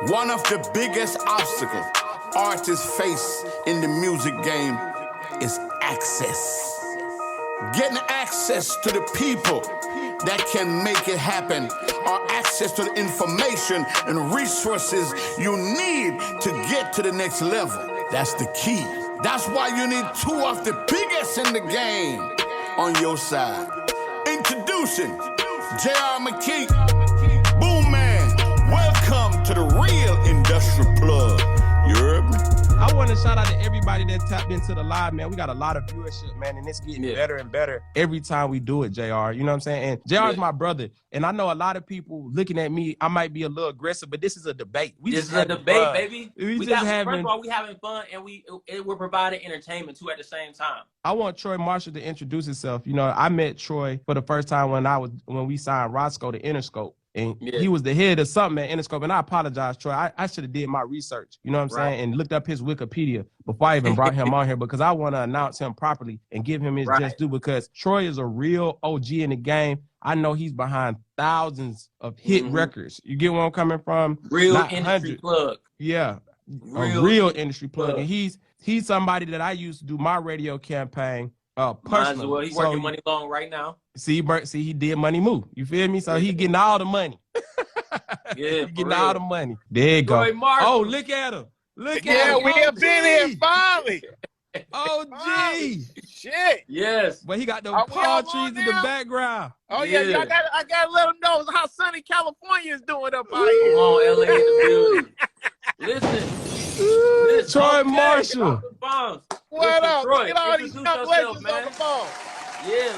One of the biggest obstacles artists face in the music game is access. Getting access to the people that can make it happen, or access to the information and resources you need to get to the next level. That's the key. That's why you need two of the biggest in the game on your side. Introducing J.R. McKee, Boom Man. Welcome to the Real Industrial Plug. You heard me? I want to shout out to everybody that tapped into the live, man. We got a lot of viewership, man, and it's getting better and better every time we do it, JR. You know what I'm saying? And JR is my brother, and I know a lot of people looking at me, I might be a little aggressive, but this is a debate. This is a debate, baby. First of all, we having fun, and we're providing entertainment, too, at the same time. I want Troy Marshall to introduce himself. You know, I met Troy for the first time when we signed Roscoe to Interscope. And he was the head of something at Interscope. And I apologize, Troy. I should have did my research, you know what I'm saying, and looked up his Wikipedia before I even brought him on here, because I want to announce him properly and give him his just due, because Troy is a real OG in the game. I know he's behind thousands of hit records. You get where I'm coming from? Real industry plug. Yeah, a real industry plug. And he's somebody that I used to do my radio campaign personally. Well, he's working Money Long right now. See, he did Money Move. You feel me? So he getting all the money. Yeah, he getting all the money. There you go. Oh, look at him. Look at him. We have been here finally. OG. Shit. Yes. But he got those palm trees in the background. Oh, yeah. I got to let them know how sunny California is doing up out here. Come on, LA in the building. Listen, Troy Marshall. What up? Troy, Look at all these young legends on the phone. Yeah.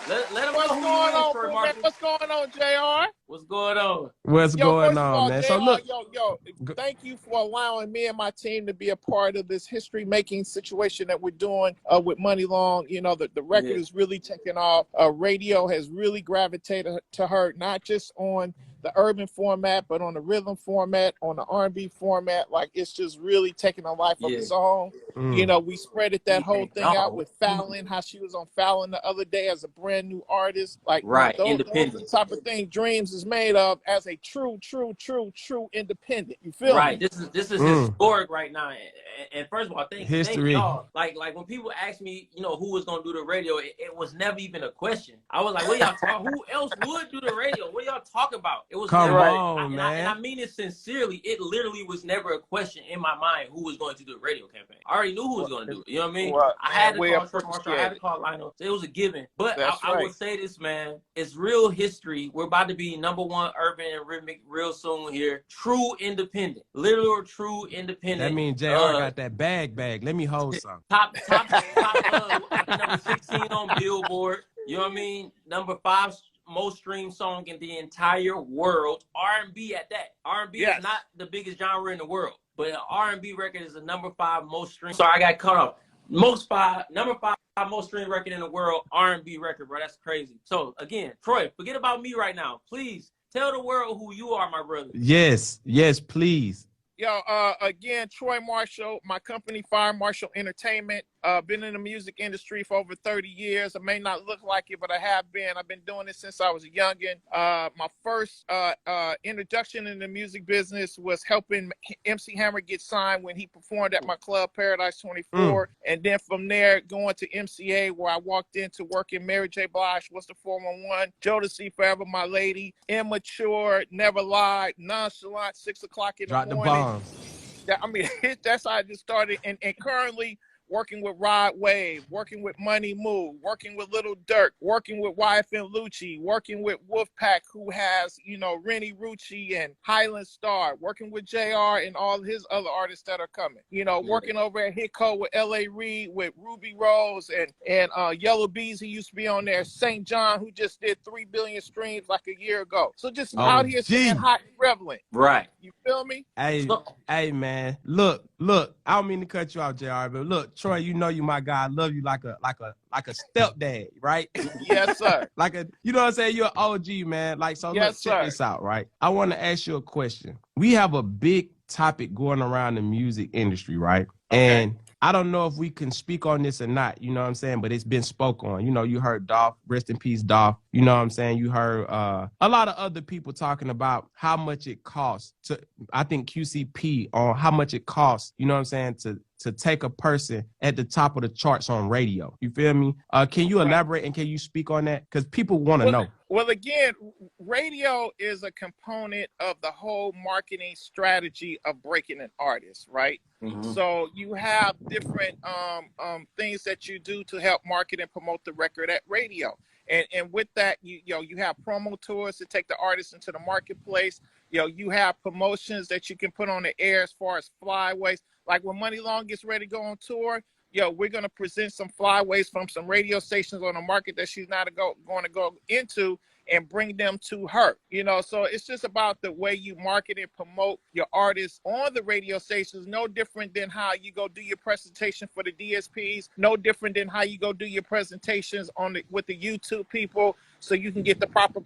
Let them What's know who going you on, is, Troy Marshall. What's going on, JR? What's going on? What's going on, man? JR, So look. Thank you for allowing me and my team to be a part of this history-making situation that we're doing with Money Long. You know, the record is really taking off. Radio has really gravitated to her, not just on the urban format, but on the rhythm format, on the R&B format. Like, it's just really taking a life of its own. You know, we spreaded that whole thing out with Fallon, how she was on Fallon the other day as a brand new artist. Like, those the type of thing Dreams is made of as a true independent. You feel me? This is historic right now. And first of all, thank y'all. Like when people ask me, you know, who was gonna do the radio, it was never even a question. I was like, what y'all talk? Who else would do the radio? What y'all talk about? It was Come never, on, man. And I mean it sincerely. It literally was never a question in my mind who was going to do the radio campaign. I already knew who was going to do it. You know what I mean? I had to call Troy Marshall. I had to call Lionel. So it was a given. But I will say this, man. It's real history. We're about to be #1 urban and rhythmic real soon here. True independent. Literal true independent. That means JR got that bag. Let me hold some. Top number 16 on Billboard. You know what I mean? Number 5 most streamed song in the entire world. R&B at that. R&B is not the biggest genre in the world, but an R&B record is the number 5 most streamed. Sorry, I got cut off. Number 5 most streamed record in the world, R&B record, bro. That's crazy. So again, Troy, forget about me right now. Please tell the world who you are, my brother. Yes, please. Yo, again, Troy Marshall, my company, Fire Marshall Entertainment. Been in the music industry for over 30 years. I may not look like it, but I have been. I've been doing this since I was a youngin'. My first introduction in the music business was helping MC Hammer get signed when he performed at my club, Paradise 24. And then from there, going to MCA, where I walked into working Mary J. Blige, What's the 411, Jodeci, Forever My Lady, Immature, Never Lied, Nonchalant, 6 o'clock in the morning. Drop the bombs. I mean, that's how I just started. And currently working with Rod Wave, working with Money Move, working with Little Durk, working with YFN Lucci, working with Wolfpack, who has, you know, Rennie Rucci and Highland Star, working with JR and all his other artists that are coming. You know, working over at Hitco with L.A. Reid, with Ruby Rose and Yellow Bees, who used to be on there, St. John, who just did 3 billion streams like a year ago. So just out here staying hot and prevalent. Right. You feel me? Hey, man. Look. I don't mean to cut you off, JR, but look, Troy, you know you my guy. I love you like a stepdad, right? Yes, sir. You know what I'm saying? You're an OG, man. Like, so let's check this out, right? I want to ask you a question. We have a big topic going around the music industry, right? Okay. And I don't know if we can speak on this or not, you know what I'm saying? But it's been spoke on. You know, you heard Dolph, rest in peace, Dolph. You know what I'm saying? You heard a lot of other people talking about how much it costs to, I think QCP, on how much it costs, you know what I'm saying, to take a person at the top of the charts on radio. You feel me? Can you elaborate and can you speak on that? Because people want to know. Well, again, radio is a component of the whole marketing strategy of breaking an artist, right? Mm-hmm. So you have different things that you do to help market and promote the record at radio. And with that, you have promo tours to take the artist into the marketplace. You have promotions that you can put on the air as far as flyways. Like when Money Long gets ready to go on tour, we're going to present some flyways from some radio stations on the market that she's not going to go into and bring them to her. So it's just about the way you market and promote your artists on the radio stations. No different than how you go do your presentation for the DSPs. No different than how you go do your presentations with the YouTube people, so you can get the proper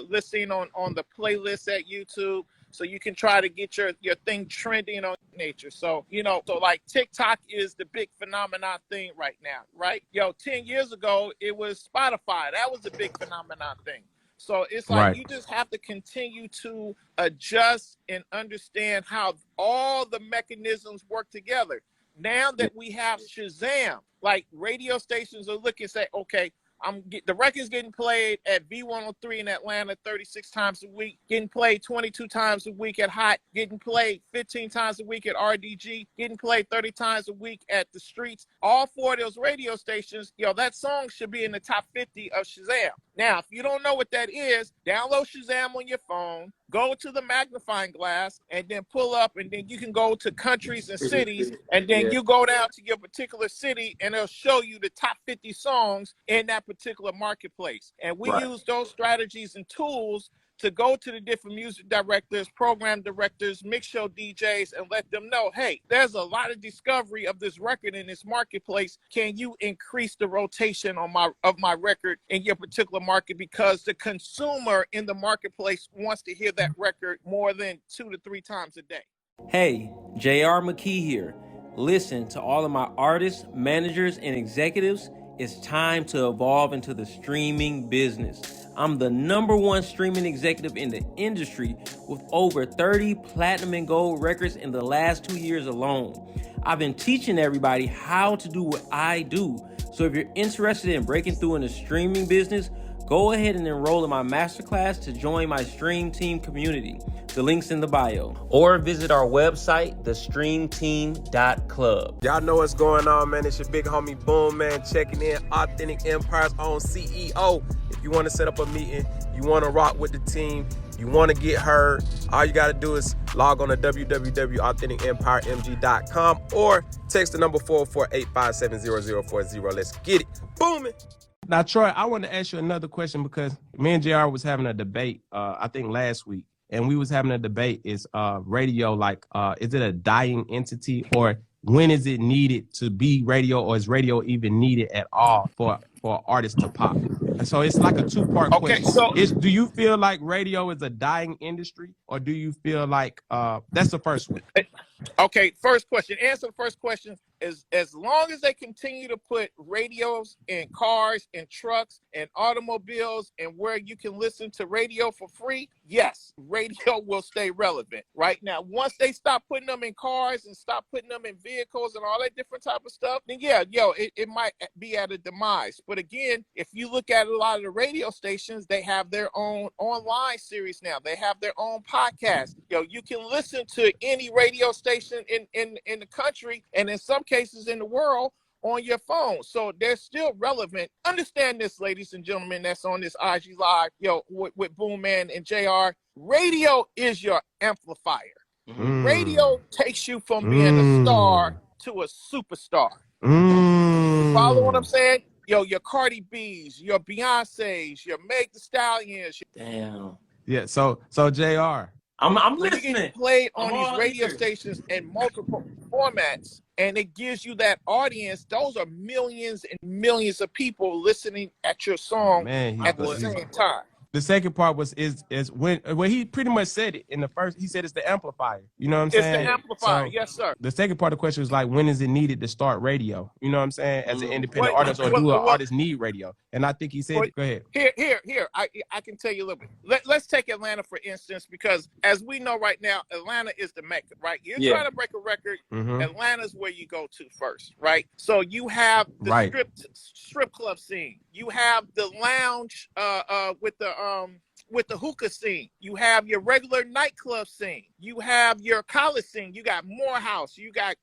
listing on the playlist at YouTube. So you can try to get your thing trending on nature. So, so like TikTok is the big phenomenon thing right now, right? 10 years ago, it was Spotify. That was the big phenomenon thing. So it's like You just have to continue to adjust and understand how all the mechanisms work together. Now that we have Shazam, like radio stations are looking and say, okay, the record's getting played at V103 in Atlanta 36 times a week, getting played 22 times a week at Hot, getting played 15 times a week at RDG, getting played 30 times a week at the streets. All four of those radio stations, that song should be in the top 50 of Shazam. Now, if you don't know what that is, download Shazam on your phone, go to the magnifying glass, and then pull up, and then you can go to countries and cities, and then you go down to your particular city, and it'll show you the top 50 songs in that particular marketplace. And we use those strategies and tools to go to the different music directors, program directors, mix show DJs, and let them know, hey, there's a lot of discovery of this record in this marketplace. Can you increase the rotation of my record in your particular market? Because the consumer in the marketplace wants to hear that record more than 2 to 3 times a day. Hey, JR McKee here. Listen, to all of my artists, managers, and executives, it's time to evolve into the streaming business. I'm the #1 streaming executive in the industry with over 30 platinum and gold records in the last 2 years alone. I've been teaching everybody how to do what I do. So if you're interested in breaking through in the streaming business, go ahead and enroll in my masterclass to join my Stream Team community. The link's in the bio. Or visit our website, thestreamteam.club. Y'all know what's going on, man. It's your big homie Boom, man, checking in. Authentic Empire's own CEO. If you want to set up a meeting, you want to rock with the team, you want to get heard, all you got to do is log on to www.AuthenticEmpireMG.com or text the number 404-857-0040. Let's get it. Booming. Now, Troy, I want to ask you another question, because me and JR was having a debate, I think last week, and we was having a debate, is radio, like, is it a dying entity, or when is it needed to be radio, or is radio even needed at all for artists to pop? And so it's like a two-part question. So do you feel like radio is a dying industry, or do you feel like that's the first one? Okay, first question. Answer the first question is, as long as they continue to put radios in cars and trucks and automobiles and where you can listen to radio for free, yes, radio will stay relevant. Right now, once they stop putting them in cars and stop putting them in vehicles and all that different type of stuff, then it might be at a demise. But again, if you look at a lot of the radio stations, they have their own online series now. They have their own podcast. You can listen to any radio station in the country, and in some cases in the world, on your phone. So they're still relevant. Understand this, ladies and gentlemen, that's on this IG Live, with Boom Man and JR. Radio is your amplifier. Radio takes you from being a star to a superstar. You follow what I'm saying? Your Cardi B's, your Beyonce's, your Meg Thee Stallions. Damn. Yeah, so JR. I'm listening. Getting played on these radio stations in multiple formats, and it gives you that audience. Those are millions and millions of people listening at your song at the same time. The second part is when he pretty much said it in the first. He said it's the amplifier. You know what I'm It's saying? the amplifier. So, Yes, sir. the second part of the question was like, when is it needed to start radio? You know what I'm saying? As an independent artist, or do an artist need radio? And I think he said, go ahead. Here. I can tell you a little bit. Let's take Atlanta, for instance, because as we know right now, Atlanta is the mecca, right? You're trying to break a record, Atlanta's where you go to first, right? So you have the strip club scene. You have the lounge with the hookah scene. You have your regular nightclub scene. You have your college scene. You got Morehouse. You got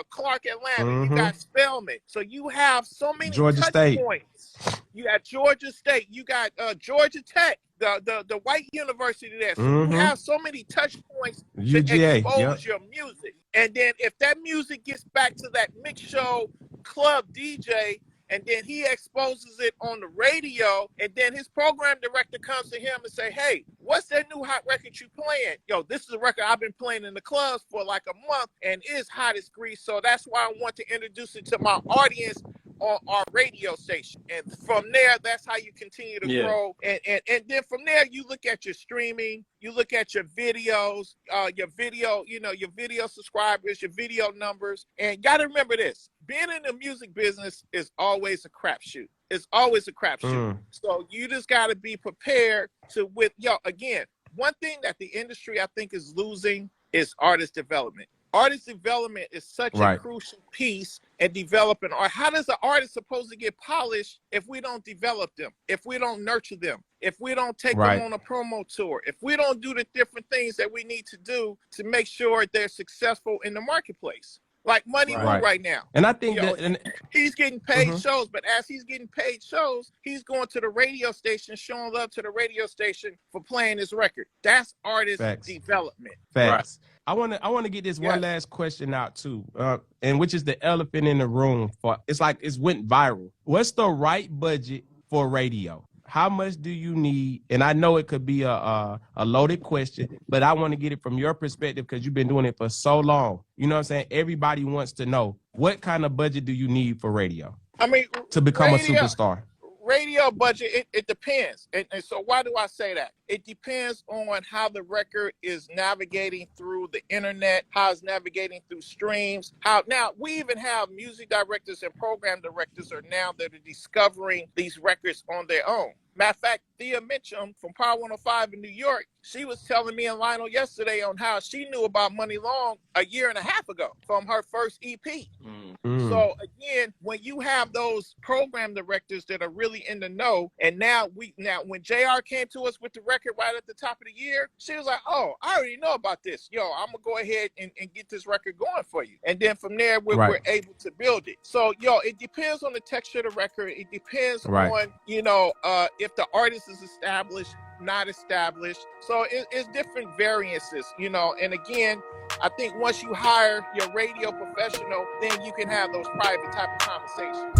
Clark Atlanta. You got Spelman. So you have so many touch points. You got Georgia State. You got Georgia Tech, the white university there. So you have so many touch points UGA, to expose your music. And then if that music gets back to that mix show club DJ, and then he exposes it on the radio, and then his program director comes to him and say, hey, what's that new hot record you playing? Yo, this is a record I've been playing in the clubs for like a month, and it's hot as grease, so that's why I want to introduce it to my audience on our radio station. And from there, that's how you continue to grow. And then from there, you look at your streaming, you look at your videos, your video subscribers, your video numbers. And you got to remember this, being in the music business is always a crapshoot. It's always a crapshoot. So you just got to be prepared to, again, one thing that the industry I think is losing is artist development. Artist development is such a crucial piece in developing art. How does an artist supposed to get polished if we don't develop them, if we don't nurture them, if we don't take them on a promo tour, if we don't do the different things that we need to do to make sure they're successful in the marketplace? Like Money Lou right now. And I think he's getting paid shows, but as he's getting paid shows, he's going to the radio station, showing love to the radio station for playing his record. That's artist development. Facts. I want to get this one last question out too, and which is the elephant in the room. It's went viral. What's the right budget for radio? How much do you need? And I know it could be a loaded question, but I want to get it from your perspective because you've been doing it for so long. You know what I'm saying? Everybody wants to know, what kind of budget do you need for radio? I mean, to become a superstar. Radio budget, it depends. And so why do I say that? It depends on how the record is navigating through the internet, how it's navigating through streams. Now we even have music directors and program directors that are discovering these records on their own. Matter of fact, Thea Mitchum from Power 105 in New York, she was telling me and Lionel yesterday on how she knew about Money Long a year and a half ago from her first EP. So again, when you have those program directors that are really in the know, and now when JR came to us with the record right at the top of the year, she was like, oh, I already know about this. Yo, I'm gonna go ahead and get this record going for you. And then from there, we're able to build it. So, it depends on the texture of the record. It depends on, if the artist is established, not established. So it's different variances, and again, I think once you hire your radio professional, then you can have those private type of conversations.